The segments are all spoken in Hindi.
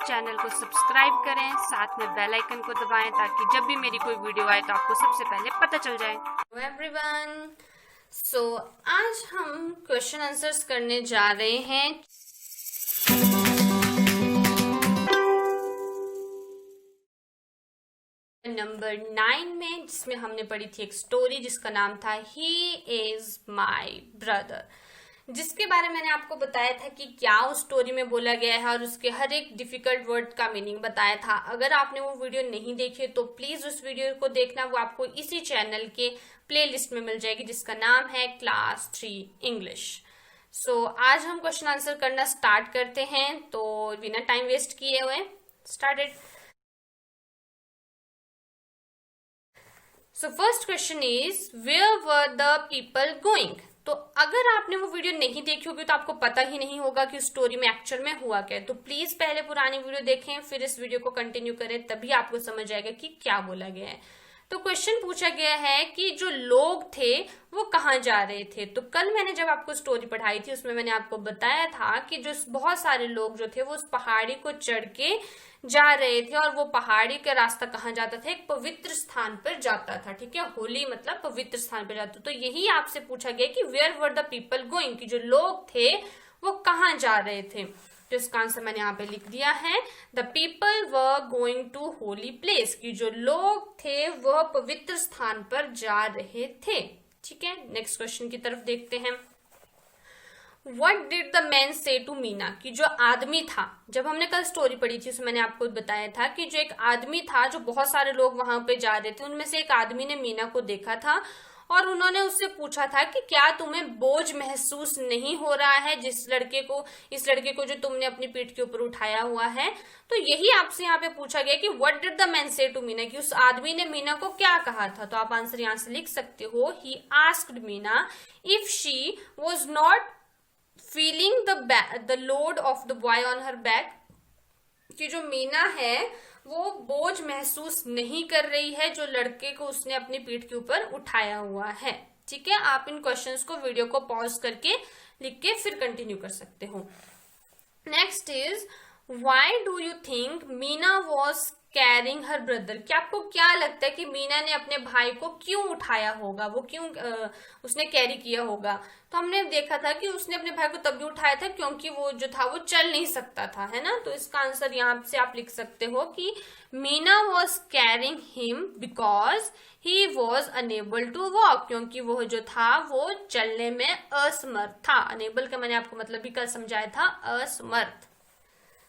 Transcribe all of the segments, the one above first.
चैनल को सब्सक्राइब करें, साथ में बेल आइकन को दबाएं ताकि जब भी मेरी कोई वीडियो आए तो आपको सबसे पहले पता चल जाए। हेलो एवरीवन, आज हम क्वेश्चन आंसर्स करने जा रहे हैं। नंबर 9 में, जिसमें हमने पढ़ी थी एक स्टोरी जिसका नाम था ही इज माई ब्रदर, जिसके बारे में मैंने आपको बताया था कि क्या उस स्टोरी में बोला गया है और उसके हर एक डिफिकल्ट वर्ड का मीनिंग बताया था। अगर आपने वो वीडियो नहीं देखी तो प्लीज उस वीडियो को देखना, वो आपको इसी चैनल के प्लेलिस्ट में मिल जाएगी जिसका नाम है क्लास 3 इंग्लिश। आज हम क्वेश्चन आंसर करना स्टार्ट करते हैं, तो बिना टाइम वेस्ट किए हुए started. First question is where were the people going. तो अगर आपने वो वीडियो नहीं देखी होगी तो आपको पता ही नहीं होगा कि स्टोरी में एक्चुअल में हुआ क्या है। तो प्लीज पहले पुरानी वीडियो देखें, फिर इस वीडियो को कंटिन्यू करें, तभी आपको समझ आएगा कि क्या बोला गया है। तो क्वेश्चन पूछा गया है कि जो लोग थे वो कहाँ जा रहे थे। तो कल मैंने जब आपको स्टोरी पढ़ाई थी उसमें मैंने आपको बताया था कि जो बहुत सारे लोग जो थे वो उस पहाड़ी को चढ़ के जा रहे थे, और वो पहाड़ी का रास्ता कहाँ जाता था, एक पवित्र स्थान पर जाता था। ठीक है, होली मतलब पवित्र स्थान पर जाता। तो यही आपसे पूछा गया कि where were the people going, कि जो लोग थे वो कहाँ जा रहे थे। तो इसका आंसर मैंने यहाँ पे लिख दिया है, the people were going to holy place, कि जो लोग थे वह पवित्र स्थान पर जा रहे थे। ठीक है, नेक्स्ट क्वेश्चन की तरफ देखते हैं। What did the man say to Meena, कि जो आदमी था, जब हमने कल स्टोरी पढ़ी थी उसमें मैंने आपको बताया था कि जो एक आदमी था, जो बहुत सारे लोग वहां पे जा रहे थे, उनमें से एक आदमी ने मीना को देखा था और उन्होंने उससे पूछा था कि क्या तुम्हें बोझ महसूस नहीं हो रहा है इस लड़के को जो तुमने अपनी पीठ के ऊपर उठाया हुआ है। तो यही आपसे यहाँ पे पूछा गया कि व्हाट डिड द मैन से टू मीना, कि उस आदमी ने मीना को क्या कहा था। तो आप आंसर यहाँ से लिख सकते हो, he asked Meena if she was not feeling the load of the boy on her back, कि जो मीना है वो बोझ महसूस नहीं कर रही है जो लड़के को उसने अपनी पीठ के ऊपर उठाया हुआ है। ठीक है, आप इन क्वेश्चंस को वीडियो को पॉज करके लिख के फिर कंटिन्यू कर सकते हो। Next is why do you think Meena was carrying her brother, कि आपको क्या लगता है कि मीना ने अपने भाई को क्यों उठाया होगा, वो क्यों उसने कैरी किया होगा। तो हमने देखा था कि उसने अपने भाई को तब भी उठाया था क्योंकि वो जो था वो चल नहीं सकता था, है ना। तो इसका आंसर यहाँ से आप लिख सकते हो कि Meena was carrying him because he was unable to walk, क्योंकि वो जो था वो चलने में असमर्थ था। अनेबल का मैंने आपको मतलब भी कल समझाया था, असमर्थ।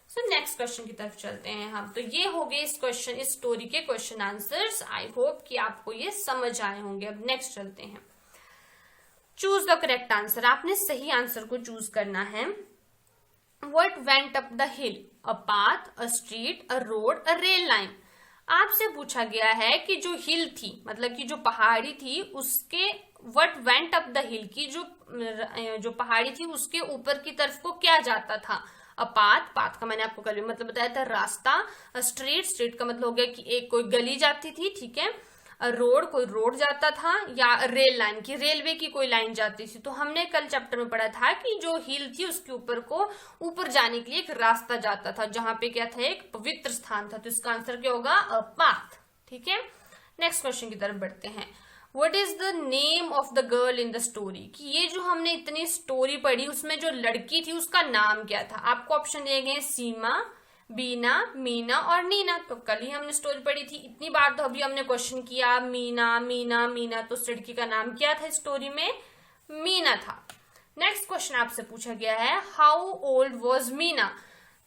नेक्स्ट क्वेश्चन की तरफ चलते हैं हम। तो ये हो गए इस स्टोरी के क्वेश्चन आंसर्स। आई होप कि आपको ये समझ आए होंगे। अब नेक्स्ट चलते हैं, चूज द करेक्ट आंसर। आपने सही आंसर को चूज करना है। What went up the hill, a path, a street, a road, a rail line. आपसे पूछा गया है कि जो हिल थी, मतलब कि जो पहाड़ी थी, उसके व्हाट वेंट अप द हिल, की जो पहाड़ी थी उसके ऊपर की तरफ को क्या जाता था। अ पाथ का मैंने आपको कल मतलब बताया था रास्ता। स्ट्रीट का मतलब हो गया कि एक कोई गली जाती थी। ठीक है, रोड कोई रोड जाता था, या रेल लाइन की रेलवे की कोई लाइन जाती थी। तो हमने कल चैप्टर में पढ़ा था कि जो हिल थी उसके ऊपर जाने के लिए एक रास्ता जाता था, जहां पे क्या था, एक पवित्र स्थान था। तो इसका आंसर क्या होगा, अ पाथ। ठीक है, नेक्स्ट क्वेश्चन की तरफ बढ़ते हैं। What is the name of the girl in the story, कि ये जो हमने इतनी स्टोरी पढ़ी उसमें जो लड़की थी उसका नाम क्या था। आपको ऑप्शन दिए गए सीमा, बीना, मीना और नीना। तो कल ही हमने स्टोरी पढ़ी थी, इतनी बार तो अभी हमने क्वेश्चन किया मीना मीना मीना। तो उस लड़की का नाम क्या था स्टोरी में, मीना था। नेक्स्ट क्वेश्चन आपसे पूछा गया है, हाउ ओल्ड वॉज मीना।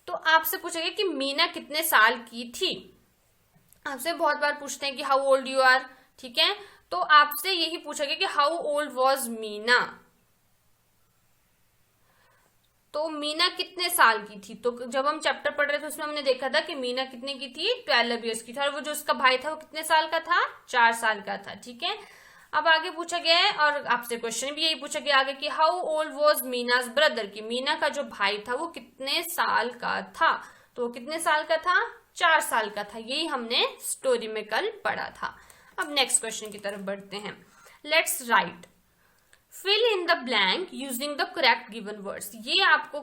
तो आपसे पूछा गया कि मीना कितने साल की थी। आपसे बहुत बार पूछते हैं कि हाउ ओल्ड यू आर। ठीक है, तो आपसे यही पूछा गया कि हाउ ओल्ड वॉज मीना, तो मीना कितने साल की थी। तो जब हम चैप्टर पढ़ रहे थे उसमें हमने देखा था कि मीना कितने की थी, 12 ईयर्स की थी, और वो जो उसका भाई था वो कितने साल का था, 4 साल का था। ठीक है, अब आगे पूछा गया है और आपसे क्वेश्चन भी यही पूछा गया आगे कि हाउ ओल्ड वॉज मीनाज ब्रदर, की मीना का जो भाई था वो कितने साल का था। तो वो कितने साल का था, 4 साल का था। यही हमने स्टोरी में कल पढ़ा था। अब नेक्स्ट क्वेश्चन की तरफ बढ़ते हैं। Let's write fill in the blank using the correct given words. ये आपको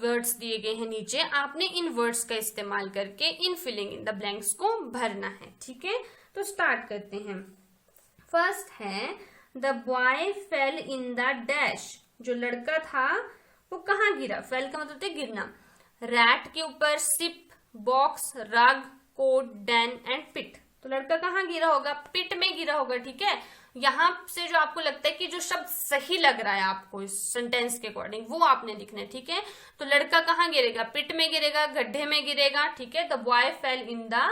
वर्ड्स दिए गए हैं नीचे, आपने इन वर्ड्स का इस्तेमाल करके इन फिलिंग इन द ब्लैंक्स को भरना है। ठीक है, तो स्टार्ट करते हैं। फर्स्ट है the boy fell in the dash. जो लड़का था वो कहाँ गिरा? फेल का मतलब है गिरना। रैट के ऊपर, सिप, बॉक्स, रग, कोट, डेन एंड पिट। तो लड़का कहाँ गिरा होगा? पिट में गिरा होगा। ठीक है, यहां से जो आपको लगता है कि जो शब्द सही लग रहा है आपको इस सेंटेंस के अकॉर्डिंग वो आपने लिखना है। ठीक है, तो लड़का कहाँ गिरेगा? पिट में गिरेगा, गड्ढे में गिरेगा। ठीक है, the boy fell in the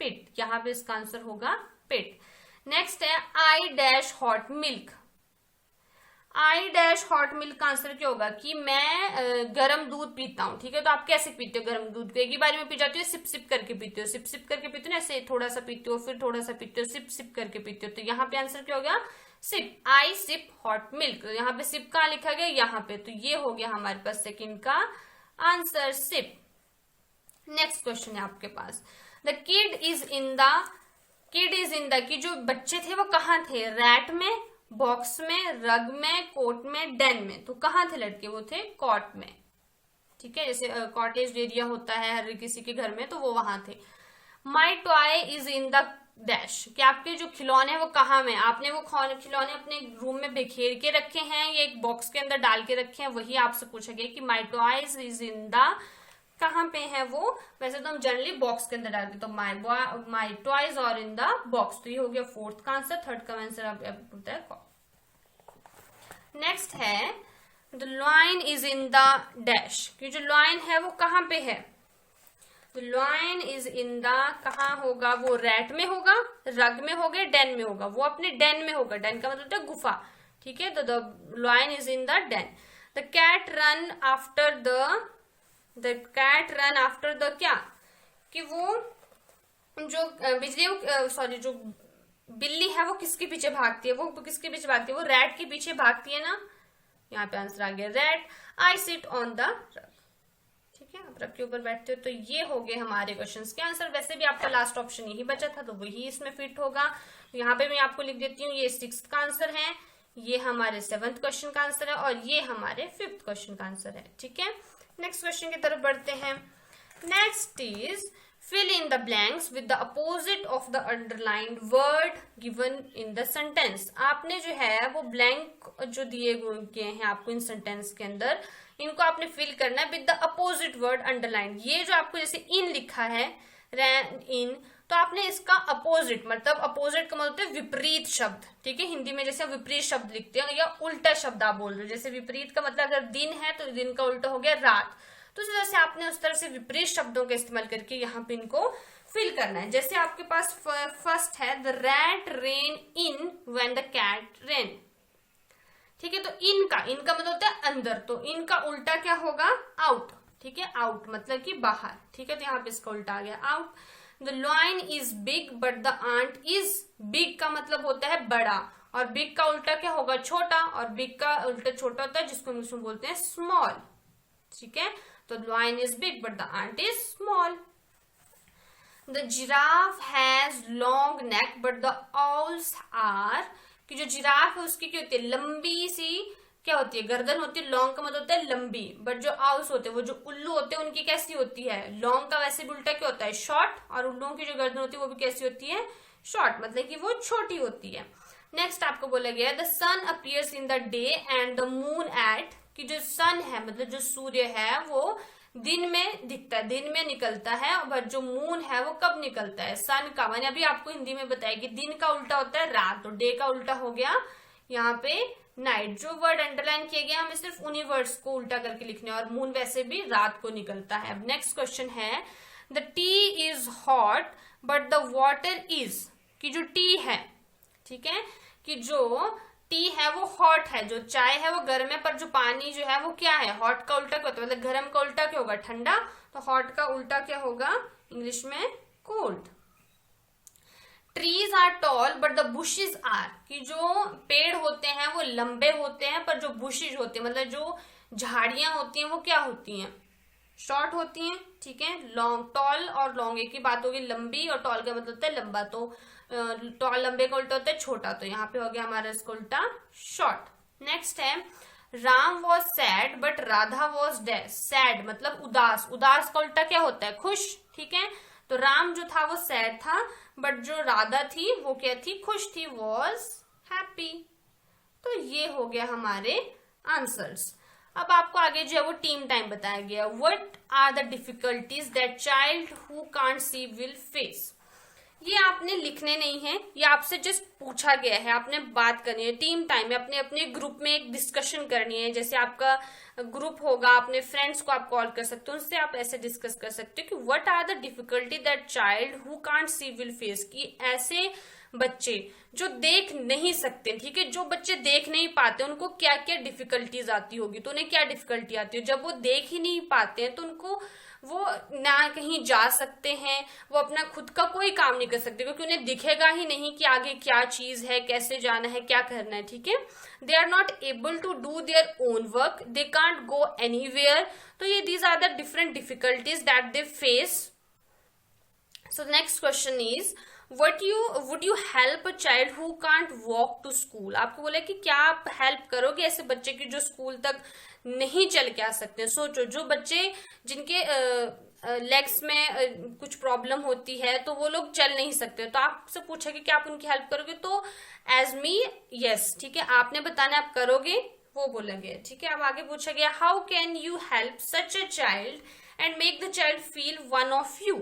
pit, यहाँ पे इसका आंसर होगा पिट। नेक्स्ट है I dash hot milk. I dash hot milk का आंसर क्या होगा? कि मैं गरम दूध पीता हूँ। ठीक है, तो आप कैसे पीते हो गरम दूध को? एक ही बारी में पी जाते हो, सिप सिप करके पीते हो। सिप सिप करके पीते हो ना, ऐसे थोड़ा सा पीते हो, फिर थोड़ा सा पीते हो, सिप सिप करके पीते हो। तो यहाँ पे आंसर क्या हो गया? सिप। आई सिप हॉट मिल्क। यहाँ पे सिप कहाँ लिखा गया? यहाँ पे। तो ये हो गया हमारे पास सेकंड का आंसर, सिप। नेक्स्ट क्वेश्चन है आपके पास, the kid is in the, कि जो बच्चे थे वो कहाँ थे? रैट में, बॉक्स में, रग में, कोट में, डेन में। तो कहाँ थे लड़के? वो थे कॉट में। ठीक है, जैसे कॉटेज एरिया होता है हर किसी के घर में, तो वो वहां थे। My toy is in the dash, कि आपके जो खिलौने हैं वो कहाँ में? आपने वो खिलौने अपने रूम में बिखेर के रखे हैं या एक बॉक्स के अंदर डाल के रखे हैं? वही आपसे पूछा गया कि माई टॉयज इज इन द, कहाँ पे है वो? वैसे तो हम जनरली बॉक्स के अंदर डालते, तो माई टॉयज और इन द बॉक्स। तो ये हो गया फोर्थ का आंसर। थर्ड का आंसर अब होता है। नेक्स्ट है the lion is in the dash, कि जो लाइन है वो कहाँ पे है? The lion is in the, कहाँ होगा वो? रैट में होगा, रग में होगा, डेन में होगा। वो अपने डेन में होगा। डेन का मतलब है गुफा। ठीक है, तो the lion is in the den. The cat ran after the, क्या? कि वो जो जो बिल्ली है वो किसके पीछे भागती है? वो किसके पीछे भागती है? वो रैट के पीछे भागती है ना। यहाँ पे आंसर आ गया rat. I sit on the rug. ठीक है, आप रग के ऊपर बैठते हो। तो ये हो गए हमारे क्वेश्चंस के आंसर। वैसे भी आपका लास्ट ऑप्शन यही बचा था, तो वही इसमें फिट होगा। तो यहाँ पे मैं आपको लिख देती हूँ, ये 6th का आंसर है, ये हमारे 7th क्वेश्चन का आंसर है, और ये हमारे 5th क्वेश्चन का आंसर है। ठीक है, नेक्स्ट क्वेश्चन की तरफ बढ़ते हैं। Next is fill in the blanks with the opposite of the underlined word given in the sentence। आपने जो है वो ब्लैंक जो दिए गए हैं आपको इन सेंटेंस के अंदर, इनको आपने फिल करना है with the opposite word underline. ये जो आपको जैसे इन लिखा है, रैन इन, तो आपने इसका अपोजिट, मतलब अपोजिट का मतलब विपरीत शब्द। ठीक है, हिंदी में जैसे विपरीत शब्द लिखते हैं या उल्टा शब्द आप बोल रहे हो। जैसे विपरीत का मतलब अगर दिन है तो दिन का उल्टा हो गया रात। तो जैसे आपने उस तरह से विपरीत शब्दों का इस्तेमाल करके यहाँ पे इनको फिल करना है। जैसे आपके पास फर्स्ट है the rat ran in when the cat ran. ठीक है, तो इनका मतलब होता है अंदर, तो इनका उल्टा क्या होगा? आउट। ठीक है, आउट मतलब कि बाहर। ठीक है, तो यहाँ पे इसका उल्टा आ गया out. The lion is big but the ant is big का मतलब होता है बड़ा, और बिग का उल्टा क्या होगा? छोटा, और बिग का उल्टा छोटा होता है जिसको इंग्लिश में बोलते हैं स्मॉल। ठीक है, तो lion is big but the ant is small. The giraffe has long neck but the owls are, कि जो जिराफ है उसकी क्या होती है? लंबी सी क्या होती है? गर्दन होती है। लॉन्ग का मतलब होता है लंबी। बट जो आउल्स होते हैं, वो जो उल्लू होते हैं, उनकी कैसी होती है? लॉन्ग का वैसे भी उल्टा क्या होता है? शॉर्ट। और उल्लुओं की जो गर्दन होती है वो भी कैसी होती है? शॉर्ट, मतलब कि वो छोटी होती है। नेक्स्ट आपको बोला गया the sun appears in the day and the moon at, कि जो सन है मतलब जो सूर्य है वो दिन में दिखता है, दिन में निकलता है, और जो मून है वो कब निकलता है? सन का, मैंने अभी आपको हिंदी में बताया कि दिन का उल्टा होता है रात, तो डे का उल्टा हो गया यहाँ पे नाइट। जो वर्ड अंडरलाइन किए गए हमें सिर्फ उन्हीं वर्ड्स को उल्टा करके लिखने, और मून वैसे भी रात को निकलता है। अब नेक्स्ट क्वेश्चन है the T is hot but the water is, कि जो टी है, ठीक है, कि जो टी है वो हॉट है, जो चाय है वो गर्म है, पर जो पानी जो है वो क्या है? हॉट का उल्टा क्या होता है? मतलब गर्म का उल्टा क्या होगा? ठंडा। तो हॉट का उल्टा क्या होगा इंग्लिश में? Cold. Trees are tall but the bushes are, कि जो पेड़ होते हैं वो लंबे होते हैं, पर जो बुशेज होते हैं मतलब जो झाड़ियां होती हैं वो क्या होती हैं? शॉर्ट होती हैं। ठीक है, लॉन्ग, टॉल और लॉन्ग एक ही बात होगी। लंबी और टॉल का मतलब होता है लंबा, तो टॉल लंबे का उल्टा होता है छोटा, तो यहाँ पे हो गया हमारा इसका उल्टा शॉर्ट। नेक्स्ट है Ram was sad but Radha was dash. Sad मतलब उदास, उदास का उल्टा क्या होता है, खुश। ठीक है, तो राम जो था वो सैड था, बट जो राधा थी वो क्या थी, खुश थी, वॉज हैप्पी। तो ये हो गया हमारे आंसर्स। अब आपको आगे जो है वो टीम टाइम बताया गया। What are the difficulties that child who can't see will face. ये आपने लिखने नहीं है, ये आपसे जस्ट पूछा गया है, आपने बात करनी है। टीम टाइम में अपने अपने ग्रुप में एक डिस्कशन करनी है। जैसे आपका ग्रुप होगा, अपने फ्रेंड्स को आप कॉल कर सकते हो, उनसे आप ऐसे डिस्कस कर सकते हो कि what are the difficulty that child who can't see will face. कि ऐसे बच्चे जो देख नहीं सकते, ठीक है, जो बच्चे देख नहीं पाते उनको क्या क्या डिफिकल्टीज आती होगी। तो उन्हें क्या डिफिकल्टी आती है, जब वो देख ही नहीं पाते हैं तो उनको वो ना कहीं जा सकते हैं, वो अपना खुद का कोई काम नहीं कर सकते क्योंकि उन्हें दिखेगा ही नहीं कि आगे क्या चीज है, कैसे जाना है, क्या करना है। ठीक है, they are not able to do their own work, they can't go anywhere. तो ये these are the different difficulties that they face. So next question is would you help a child who can't walk to school. आपको बोला कि क्या आप हेल्प करोगे ऐसे बच्चे की जो स्कूल तक नहीं चल के आ सकते। सोचो, जो बच्चे जिनके लेग्स में कुछ प्रॉब्लम होती है तो वो लोग चल नहीं सकते, तो आपसे पूछा कि क्या आप उनकी हेल्प करोगे, तो एज मी यस। ठीक है, आपने बताना आप करोगे, वो बोला गया। ठीक है, अब आगे पूछा गया how can you help such a child and make the child feel one of you.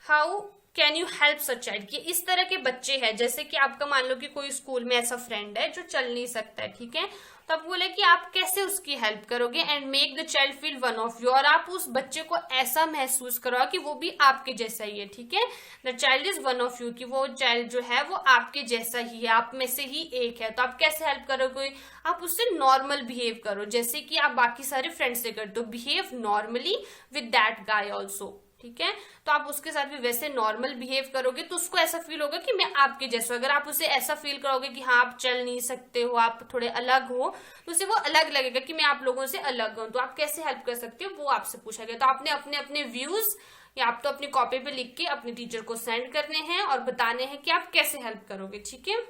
How can you help such child, कि इस तरह के बच्चे हैं, जैसे कि आपका मान लो कि कोई स्कूल में ऐसा फ्रेंड है जो चल नहीं सकता है। ठीक है, तो आप बोले कि आप कैसे उसकी हेल्प करोगे and make the child feel one of you, और आप उस बच्चे को ऐसा महसूस करो कि वो भी आपके जैसा ही है। ठीक है, the child is one of you, कि वो चाइल्ड जो है वो आपके जैसा ही है, आप में से ही एक है। तो आप कैसे हेल्प करोगे, आप उससे नॉर्मल बिहेव करो जैसे कि आप बाकी सारे फ्रेंड्स से करते हो। Behave normally with that guy also. ठीक है, तो आप उसके साथ भी वैसे नॉर्मल बिहेव करोगे तो उसको ऐसा फील होगा कि मैं आपके जैसा। अगर आप उसे ऐसा फील करोगे कि हाँ आप चल नहीं सकते हो, आप थोड़े अलग हो, तो उसे वो अलग लगेगा कि मैं आप लोगों से अलग हूं। तो आप कैसे हेल्प कर सकते हो वो आपसे पूछा गया। तो आपने अपने अपने व्यूज या आप तो अपनी कॉपी पे लिख के अपने टीचर को सेंड करने हैं और बताने हैं कि आप कैसे हेल्प करोगे। ठीक है,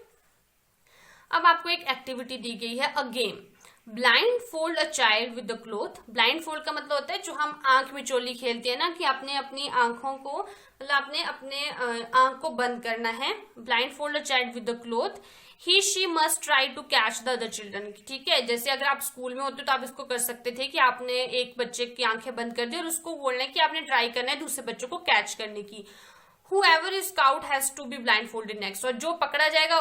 अब आपको एक एक्टिविटी दी गई है, a game. Blind fold a child with the cloth. Blind fold का मतलब होता है जो हम आंख में चोली खेलते हैं ना, कि आपने अपनी आंखों को, मतलब आपने अपने आंख को बंद करना है। Blindfold a child with the cloth, he she must try to catch the other children. ठीक है, जैसे अगर आप स्कूल में होते तो आप इसको कर सकते थे कि आपने एक बच्चे की आंखें बंद कर दी और उसको बोलना है कि आपने ट्राई करना है दूसरे बच्चों को कैच करने की। Whoever is caught has to be blindfolded next। और जो पकड़ा जाएगा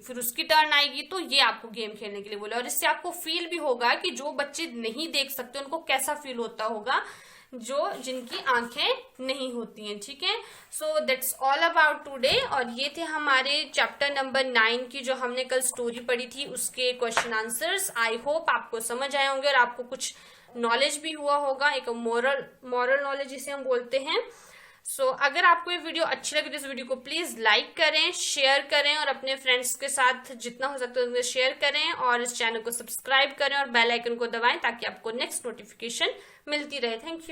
फिर उसकी टर्न आएगी। तो ये आपको गेम खेलने के लिए बोला, और इससे आपको फील भी होगा कि जो बच्चे नहीं देख सकते उनको कैसा फील होता होगा, जो जिनकी आंखें नहीं होती हैं। ठीक है, so that's all about today. और ये थे हमारे चैप्टर नंबर 9 की जो हमने कल स्टोरी पढ़ी थी, उसके क्वेश्चन आंसर्स। आई होप आपको समझ आए होंगे और आपको कुछ नॉलेज भी हुआ होगा, एक मॉरल नॉलेज जिसे हम बोलते हैं। सो अगर आपको ये वीडियो अच्छी लगी तो इस वीडियो को प्लीज लाइक करें, शेयर करें और अपने फ्रेंड्स के साथ जितना हो सकता है उन्हें शेयर करें, और इस चैनल को सब्सक्राइब करें और बेल आइकन को दबाएं ताकि आपको नेक्स्ट नोटिफिकेशन मिलती रहे। Thank you.